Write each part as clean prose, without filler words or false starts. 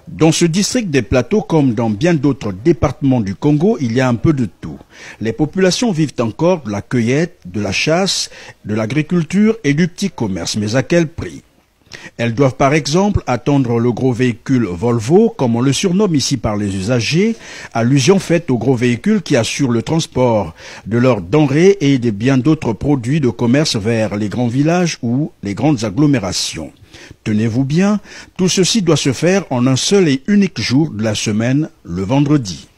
Dans ce district des plateaux, comme dans bien d'autres départements du Congo, il y a un peu de tout. Les populations vivent encore de la cueillette, de la chasse, de l'agriculture et du petit commerce. Mais à quel prix? Elles doivent par exemple attendre le gros véhicule Volvo, comme on le surnomme ici par les usagers, allusion faite au gros véhicule qui assure le transport de leurs denrées et de bien d'autres produits de commerce vers les grands villages ou les grandes agglomérations. Tenez-vous bien, tout ceci doit se faire en un seul et unique jour de la semaine, le vendredi.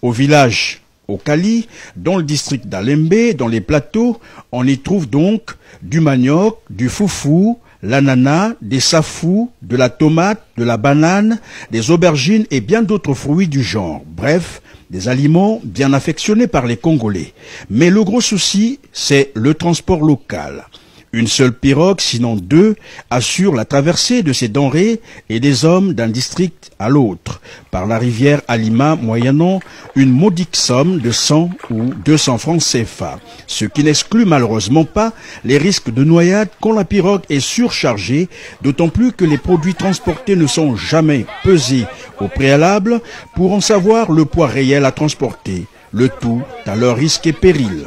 Au village Okali, dans le district d'Alembe, dans les plateaux, on y trouve donc du manioc, du foufou, l'ananas, des safous, de la tomate, de la banane, des aubergines et bien d'autres fruits du genre. Bref, des aliments bien affectionnés par les Congolais. Mais le gros souci, c'est le transport local. Une seule pirogue, sinon deux, assure la traversée de ces denrées et des hommes d'un district à l'autre, par la rivière Alima, moyennant une modique somme de 100 ou 200 francs CFA, ce qui n'exclut malheureusement pas les risques de noyade quand la pirogue est surchargée, d'autant plus que les produits transportés ne sont jamais pesés au préalable pour en savoir le poids réel à transporter, le tout à leur risque et péril.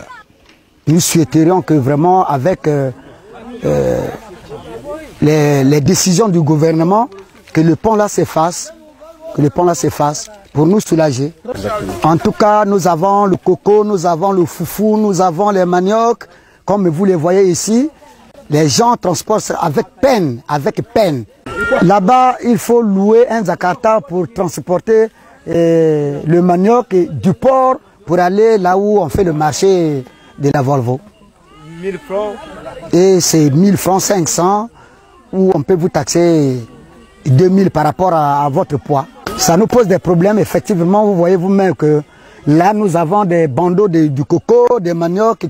Nous souhaiterions que vraiment avec les décisions du gouvernement, que le pont là s'efface, pour nous soulager. Exactement. En tout cas, nous avons le coco, nous avons le foufou, nous avons les maniocs, comme vous les voyez ici. Les gens transportent avec peine, Là-bas, il faut louer un Jakarta pour transporter le manioc du port pour aller là où on fait le marché de la Volvo. 1000 francs. Et c'est 1000 francs 500 où on peut vous taxer 2000 par rapport à votre poids. Ça nous pose des problèmes, effectivement. Vous voyez vous-même que là, nous avons des bandeaux du coco, des maniocs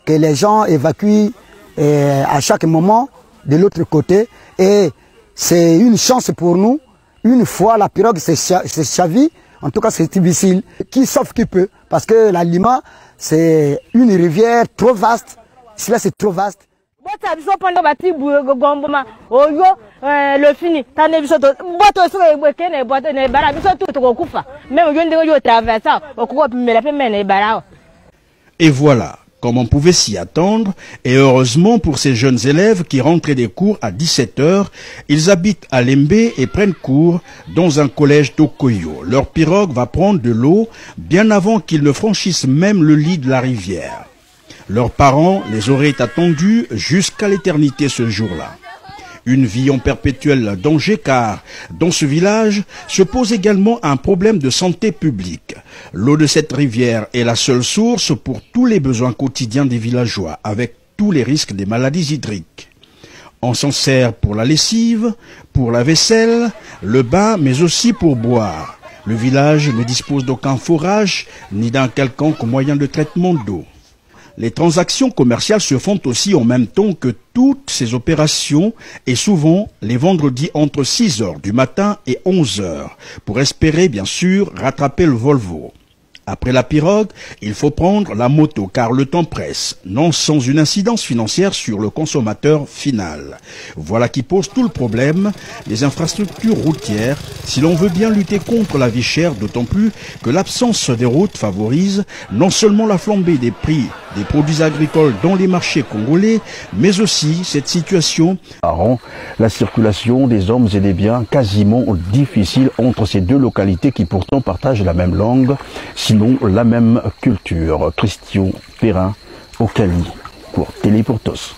que les gens évacuent à chaque moment de l'autre côté. Et c'est une chance pour nous. Une fois la pirogue s'est chavie, en tout cas c'est difficile. Qui sauf qui peut, parce que la Lima, c'est une rivière trop vaste. Cela c'est trop vaste. Et voilà, comme on pouvait s'y attendre, et heureusement pour ces jeunes élèves qui rentraient des cours à 17 h, ils habitent à Lembe et prennent cours dans un collège d'Okoyo. Leur pirogue va prendre de l'eau bien avant qu'ils ne franchissent même le lit de la rivière. Leurs parents les auraient attendus jusqu'à l'éternité ce jour-là. Une vie en perpétuel danger car dans ce village se pose également un problème de santé publique. L'eau de cette rivière est la seule source pour tous les besoins quotidiens des villageois, avec tous les risques des maladies hydriques. On s'en sert pour la lessive, pour la vaisselle, le bain, mais aussi pour boire. Le village ne dispose d'aucun forage ni d'un quelconque moyen de traitement d'eau. Les transactions commerciales se font aussi en même temps que toutes ces opérations et souvent les vendredis entre 6 h du matin et 11 h pour espérer bien sûr rattraper le Volvo. Après la pirogue, il faut prendre la moto car le temps presse, non sans une incidence financière sur le consommateur final. Voilà qui pose tout le problème des infrastructures routières si l'on veut bien lutter contre la vie chère, d'autant plus que l'absence des routes favorise non seulement la flambée des prix des produits agricoles dans les marchés congolais, mais aussi cette situation rend la circulation des hommes et des biens quasiment difficile entre ces deux localités qui pourtant partagent la même langue, sinon la même culture. Christian Perrin, Okali, pour Télé pour tous.